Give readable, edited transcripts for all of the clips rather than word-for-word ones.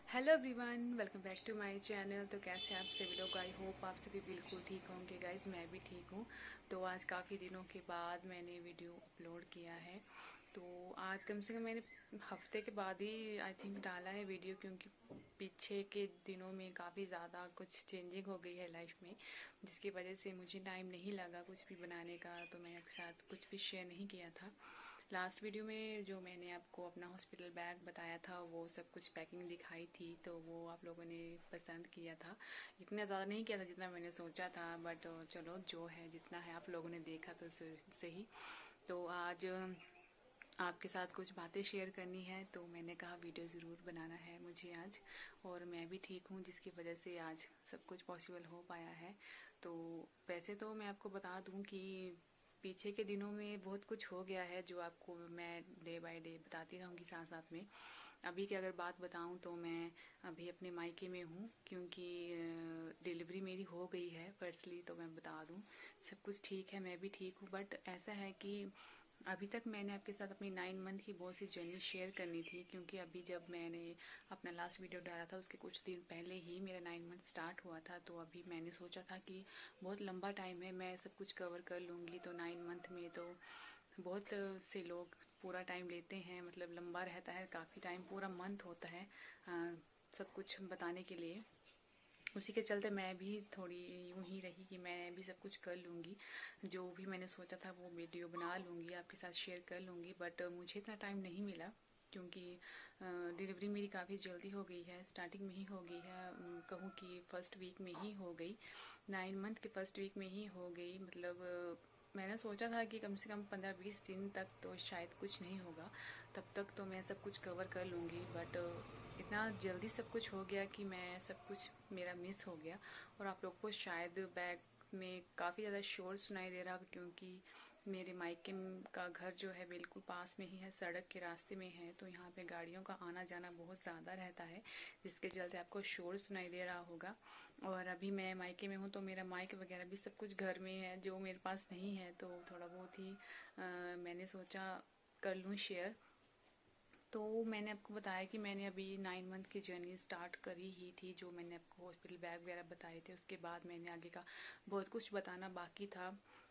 Hello everyone, welcome back to my channel. तो कैसे आप सभी लोग? आई होप आप सभी बिल्कुल ठीक होंगे गाइज। मैं भी ठीक हूँ। तो आज काफ़ी दिनों के बाद मैंने वीडियो अपलोड किया है। तो आज कम से कम मैंने हफ्ते के बाद ही आई थिंक डाला है वीडियो, क्योंकि पीछे के दिनों में काफ़ी ज़्यादा कुछ चेंजिंग हो गई है लाइफ में, जिसकी वजह से मुझे टाइम नहीं लगा कुछ भी बनाने का। तो मैंने आपके साथ कुछ भी शेयर नहीं किया था। लास्ट वीडियो में जो मैंने आपको अपना हॉस्पिटल बैग बताया था, वो सब कुछ पैकिंग दिखाई थी, तो वो आप लोगों ने पसंद किया था। इतना ज़्यादा नहीं किया था जितना मैंने सोचा था, बट चलो जो है जितना है आप लोगों ने देखा तो सही। तो आज आपके साथ कुछ बातें शेयर करनी है, तो मैंने कहा वीडियो ज़रूर बनाना है मुझे आज। और मैं भी ठीक हूँ, जिसकी वजह से आज सब कुछ पॉसिबल हो पाया है। तो वैसे तो मैं आपको बता दूँ कि पीछे के दिनों में बहुत कुछ हो गया है, जो आपको मैं डे बाय डे बताती रहूँगी साथ साथ में। अभी की अगर बात बताऊँ तो मैं अभी अपने मायके में हूँ, क्योंकि डिलीवरी मेरी हो गई है। फर्स्टली तो मैं बता दूँ सब कुछ ठीक है, मैं भी ठीक हूँ। बट ऐसा है कि अभी तक मैंने आपके साथ अपनी 9 मंथ की बहुत सी जर्नी शेयर करनी थी, क्योंकि अभी जब मैंने अपना लास्ट वीडियो डाला था उसके कुछ दिन पहले ही मेरा 9 मंथ स्टार्ट हुआ था। तो अभी मैंने सोचा था कि बहुत लंबा टाइम है, मैं सब कुछ कवर कर लूँगी। तो 9 मंथ में तो बहुत से लोग पूरा टाइम लेते हैं, मतलब लंबा रहता है, काफ़ी टाइम पूरा मंथ होता है सब कुछ बताने के लिए। उसी के चलते मैं भी थोड़ी यूं ही रही कि मैं भी सब कुछ कर लूँगी, जो भी मैंने सोचा था वो वीडियो बना लूँगी, आपके साथ शेयर कर लूँगी। बट मुझे इतना टाइम नहीं मिला, क्योंकि डिलीवरी मेरी काफ़ी जल्दी हो गई है, स्टार्टिंग में ही हो गई है। कहूँ कि फर्स्ट वीक में ही हो गई, 9 मंथ के फर्स्ट वीक में ही हो गई। मतलब मैंने सोचा था कि कम से कम 15-20 दिन तक तो शायद कुछ नहीं होगा, तब तक तो मैं सब कुछ कवर कर लूँगी। बट इतना जल्दी सब कुछ हो गया कि मैं सब कुछ मेरा मिस हो गया। और आप लोग को शायद बैक में काफ़ी ज़्यादा शोर सुनाई दे रहा होगा, क्योंकि मेरे मायके का घर जो है बिल्कुल पास में ही है, सड़क के रास्ते में है। तो यहाँ पे गाड़ियों का आना जाना बहुत ज़्यादा रहता है, जिसके चलते आपको शोर सुनाई दे रहा होगा। और अभी मैं मायके में हूँ, तो मेरा माइक वगैरह भी सब कुछ घर में है, जो मेरे पास नहीं है। तो थोड़ा बहुत ही मैंने सोचा कर लूँ शेयर। तो मैंने आपको बताया कि मैंने अभी 9 मंथ की जर्नी स्टार्ट करी ही थी, जो मैंने आपको हॉस्पिटल बैग वगैरह बताए थे। उसके बाद मैंने आगे का बहुत कुछ बताना बाकी था,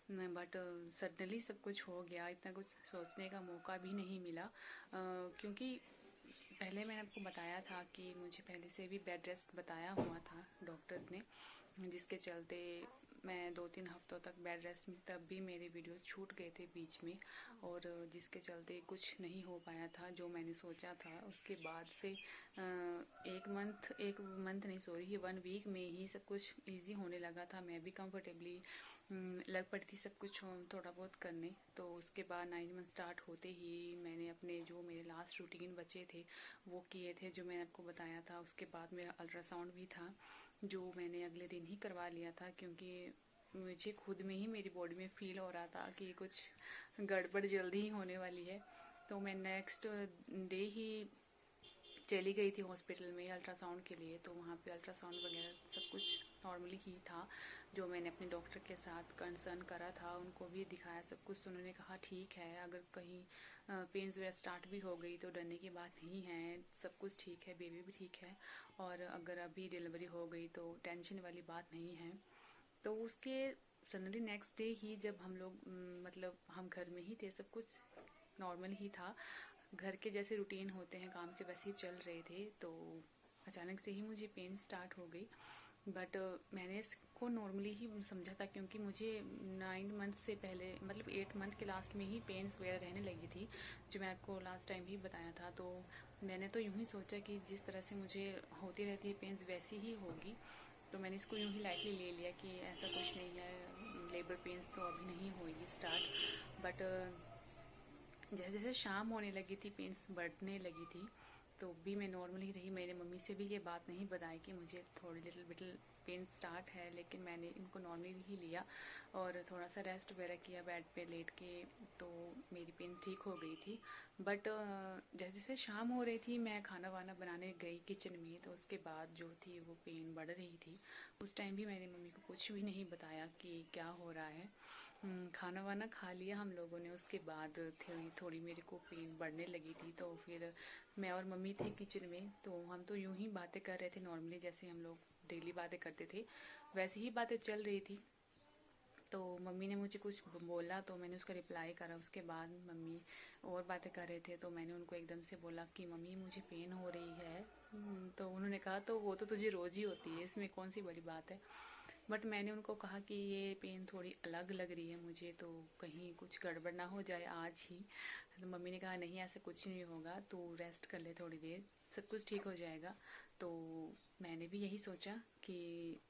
बट सडनली सब कुछ हो गया, इतना कुछ सोचने का मौका भी नहीं मिला। क्योंकि पहले मैंने आपको बताया था कि मुझे पहले से भी बेड रेस्ट बताया हुआ था डॉक्टर्स ने, जिसके चलते मैं 2-3 हफ्तों तक बेड रेस्ट में, तब भी मेरे वीडियोस छूट गए थे बीच में, और जिसके चलते कुछ नहीं हो पाया था जो मैंने सोचा था। उसके बाद से 1 मंथ नहीं, सॉरी, 1 वीक में ही सब कुछ इजी होने लगा था। मैं भी कंफर्टेबली लग पड़ी थी सब कुछ थोड़ा बहुत करने। तो उसके बाद 9 मंथ स्टार्ट होते ही मैंने अपने जो मेरे लास्ट रूटीन बचे थे वो किए थे, जो मैंने आपको बताया था। उसके बाद मेरा अल्ट्रासाउंड भी था, जो मैंने अगले दिन ही करवा लिया था, क्योंकि मुझे खुद में ही मेरी बॉडी में फील हो रहा था कि कुछ गड़बड़ जल्दी ही होने वाली है। तो मैं नेक्स्ट डे ही चली गई थी हॉस्पिटल में अल्ट्रासाउंड के लिए। तो वहाँ पे अल्ट्रासाउंड वगैरह सब कुछ नॉर्मली ही था, जो मैंने अपने डॉक्टर के साथ कंसर्न करा था, उनको भी दिखाया सब कुछ। तो उन्होंने कहा ठीक है, अगर कहीं पेन्स वगैरह स्टार्ट भी हो गई तो डरने की बात नहीं है, सब कुछ ठीक है, बेबी भी ठीक है, और अगर अभी डिलीवरी हो गई तो टेंशन वाली बात नहीं है। तो उसके सडनली नेक्स्ट डे ही जब हम लोग मतलब हम घर में ही थे, सब कुछ नॉर्मल ही था, घर के जैसे रूटीन होते हैं काम के वैसे ही चल रहे थे। तो अचानक से ही मुझे पेन स्टार्ट हो गई। बट मैंने इसको नॉर्मली ही समझा था, क्योंकि मुझे 9 मंथ से पहले, मतलब 8 मंथ के लास्ट में ही पेन्स वगैरह रहने लगी थी, जो मैं आपको लास्ट टाइम भी बताया था। तो मैंने तो यूं ही सोचा कि जिस तरह से मुझे होती रहती है पेन्स वैसी ही होगी। तो मैंने इसको यूं ही लाइटली ले लिया कि ऐसा कुछ नहीं है, लेबर पेन्स तो अभी नहीं होगी स्टार्ट। बट जैसे जैसे शाम होने लगी थी पेन्स बढ़ने लगी थी, तो भी मैं नॉर्मल ही रही। मेरे मम्मी से भी ये बात नहीं बताई कि मुझे थोड़ी लिटिल पेन स्टार्ट है, लेकिन मैंने इनको नॉर्मली ही लिया और थोड़ा सा रेस्ट वगैरह किया बेड पे लेट के, तो मेरी पेन ठीक हो गई थी। बट जैसे जैसे शाम हो रही थी, मैं खाना वाना बनाने गई किचन में, तो उसके बाद जो थी वो पेन बढ़ रही थी। उस टाइम भी मैंने मम्मी को कुछ भी नहीं बताया कि क्या हो रहा है। खाना वाना खा लिया हम लोगों ने। उसके बाद थोड़ी थोड़ी मेरे को पेन बढ़ने लगी थी, तो फिर मैं और मम्मी थे किचन में, तो हम तो यूं ही बातें कर रहे थे नॉर्मली, जैसे हम लोग डेली बातें करते थे वैसे ही बातें चल रही थी। तो मम्मी ने मुझे कुछ बोला तो मैंने उसका रिप्लाई करा। उसके बाद मम्मी और बातें कर रहे थे, तो मैंने उनको एकदम से बोला कि मम्मी मुझे पेन हो रही है। तो उन्होंने कहा तो वो तो तुझे रोज ही होती है, इसमें कौन सी बड़ी बात है। बट मैंने उनको कहा कि ये पेन थोड़ी अलग लग रही है मुझे, तो कहीं कुछ गड़बड़ ना हो जाए आज ही। तो मम्मी ने कहा नहीं ऐसा कुछ नहीं होगा, तू रेस्ट कर ले थोड़ी देर, सब कुछ ठीक हो जाएगा। तो मैंने भी यही सोचा कि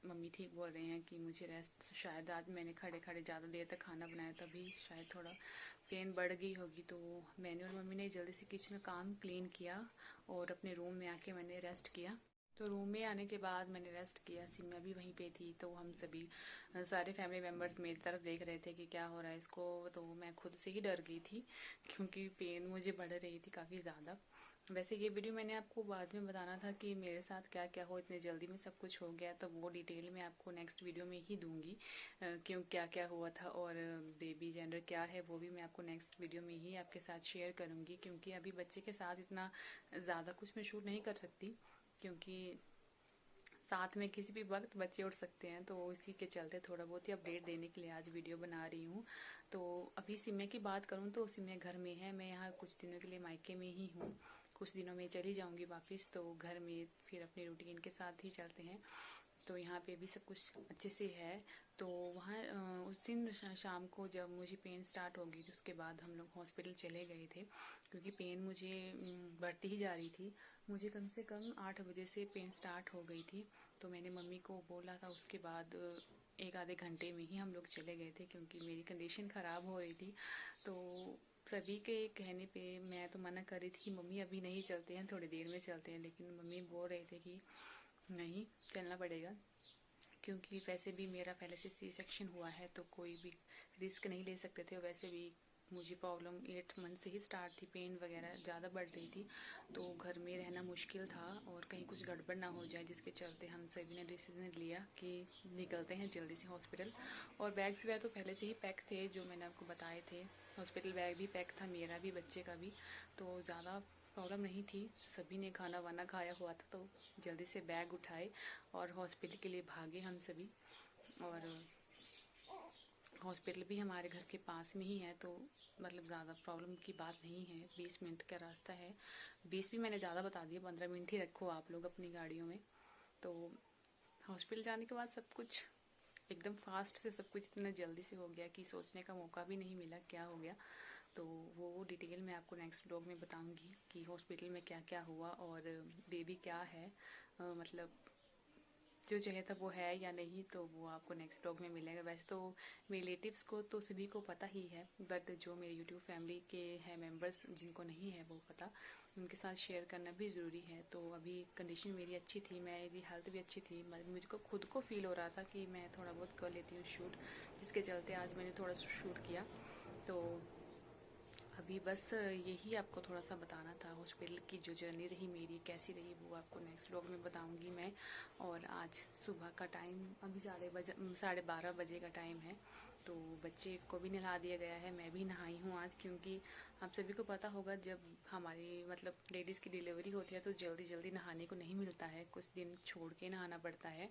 मम्मी ठीक बोल रहे हैं कि मुझे रेस्ट, शायद आज मैंने खड़े खड़े ज़्यादा देर तक खाना बनाया तभी शायद थोड़ा पेन बढ़ गई होगी। तो मैंने और मम्मी ने जल्दी से किचन का काम क्लीन किया और अपने रूम में आके मैंने रेस्ट किया। तो रूम में आने के बाद मैंने रेस्ट किया, सिम्या भी वहीं पे थी, तो हम सभी सारे फैमिली मेम्बर्स मेरी तरफ देख रहे थे कि क्या हो रहा है इसको। तो मैं खुद से ही डर गई थी क्योंकि पेन मुझे बढ़ रही थी काफ़ी ज़्यादा। वैसे ये वीडियो मैंने आपको बाद में बताना था कि मेरे साथ क्या क्या हो, इतने जल्दी में सब कुछ हो गया, तो वो डिटेल में आपको नेक्स्ट वीडियो में ही दूंगी। क्यों क्या क्या हुआ था और बेबी जेंडर क्या है वो भी मैं आपको नेक्स्ट वीडियो में ही आपके साथ शेयर करूंगी, क्योंकि अभी बच्चे के साथ इतना ज़्यादा कुछ मैं शूट नहीं कर सकती, क्योंकि साथ में किसी भी वक्त बच्चे उठ सकते हैं। तो इसी के चलते थोड़ा बहुत ही अपडेट देने के लिए आज वीडियो बना रही हूँ। तो अभी सिम्या की बात करूँ तो सिम्या घर में है, मैं यहाँ कुछ दिनों के लिए मायके में ही हूँ, कुछ दिनों में चली जाऊँगी वापस, तो घर में फिर अपनी रूटीन के साथ ही चलते हैं। तो यहाँ पे भी सब कुछ अच्छे से है। तो वहाँ उस दिन शाम को जब मुझे पेन स्टार्ट हो गई, तो उसके बाद हम लोग हॉस्पिटल चले गए थे, क्योंकि पेन मुझे बढ़ती ही जा रही थी। मुझे कम से कम 8 बजे से पेन स्टार्ट हो गई थी। तो मैंने मम्मी को बोला था, उसके बाद एक आधे घंटे में ही हम लोग चले गए थे, क्योंकि मेरी कंडीशन ख़राब हो रही थी। तो सभी के कहने पे मैं तो मना कर रही थी कि मम्मी अभी नहीं चलते हैं, थोड़ी देर में चलते हैं, लेकिन मम्मी बोल रहे थे कि नहीं चलना पड़ेगा, क्योंकि वैसे भी मेरा पहले से सी सेक्शन हुआ है, तो कोई भी रिस्क नहीं ले सकते थे। और वैसे भी मुझे प्रॉब्लम 8 मंथ से ही स्टार्ट थी, पेन वगैरह ज़्यादा बढ़ रही थी, तो घर में रहना मुश्किल था और कहीं कुछ गड़बड़ ना हो जाए, जिसके चलते हम सभी ने डिसीजन लिया कि निकलते हैं जल्दी से हॉस्पिटल। और बैग्स वगैरह तो पहले से ही पैक थे, जो मैंने आपको बताए थे। हॉस्पिटल बैग भी पैक था, मेरा भी बच्चे का भी, तो ज़्यादा प्रॉब्लम नहीं थी। सभी ने खाना वाना खाया हुआ था, तो जल्दी से बैग उठाए और हॉस्पिटल के लिए भागे हम सभी। और हॉस्पिटल भी हमारे घर के पास में ही है, तो मतलब ज़्यादा प्रॉब्लम की बात नहीं है, 20 मिनट का रास्ता है। 20 भी मैंने ज़्यादा बता दिया, 15 मिनट ही रखो आप लोग अपनी गाड़ियों में। तो हॉस्पिटल जाने के बाद सब कुछ एकदम फास्ट से, सब कुछ इतना जल्दी से हो गया कि सोचने का मौका भी नहीं मिला क्या हो गया। तो वो डिटेल मैं आपको नेक्स्ट ब्लॉग में बताऊंगी कि हॉस्पिटल में क्या क्या हुआ और बेबी क्या है, मतलब जो चाहिए था वो है या नहीं, तो वो आपको नेक्स्ट ब्लॉग में मिलेगा। वैसे तो रिलेटिव्स को तो सभी को पता ही है, बट जो मेरे यूट्यूब फैमिली के हैं मेंबर्स, जिनको नहीं है वो पता, उनके साथ शेयर करना भी ज़रूरी है। तो अभी कंडीशन मेरी अच्छी थी, मेरी हेल्थ भी अच्छी थी, मुझको खुद को फील हो रहा था कि मैं थोड़ा बहुत कर लेती हूँ शूट, जिसके चलते आज मैंने थोड़ा शूट किया। तो अभी बस यही आपको थोड़ा सा बताना था, हॉस्पिटल की जो जर्नी रही मेरी कैसी रही, वो आपको नेक्स्ट व्लॉग में बताऊंगी मैं। और आज सुबह का टाइम अभी 12:30 बजे का टाइम है, तो बच्चे को भी नहला दिया गया है, मैं भी नहाई हूँ आज, क्योंकि आप सभी को पता होगा जब हमारी मतलब लेडीज़ की डिलीवरी होती है तो जल्दी जल्दी नहाने को नहीं मिलता है, कुछ दिन छोड़ के नहाना पड़ता है।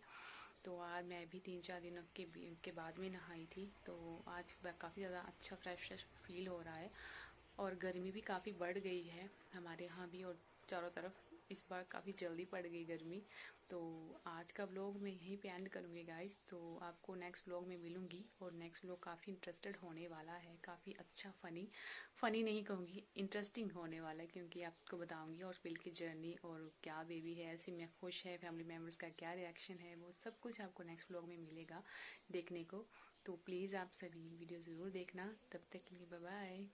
तो आज मैं भी 3-4 दिनों के बाद में नहाई थी, तो आज काफ़ी ज़्यादा अच्छा फ्रेश फील हो रहा है। और गर्मी भी काफ़ी बढ़ गई है हमारे यहाँ भी, और चारों तरफ इस बार काफ़ी जल्दी पड़ गई गर्मी। तो आज का व्लॉग मैं यहीं पे एंड करूँगी गाइस, तो आपको नेक्स्ट व्लॉग में मिलूँगी। और नेक्स्ट व्लॉग काफ़ी इंटरेस्टेड होने वाला है, काफ़ी अच्छा फ़नी नहीं कहूँगी, इंटरेस्टिंग होने वाला है, क्योंकि आपको बताऊँगी हॉस्पिटल की जर्नी और क्या बेबी है, सिम्या खुश है, फैमिली मेम्बर्स का क्या रिएक्शन है, वो सब कुछ आपको नेक्स्ट व्लॉग में मिलेगा देखने को। तो प्लीज़ आप सभी वीडियो ज़रूर देखना, तब तक के लिए बाय बाय।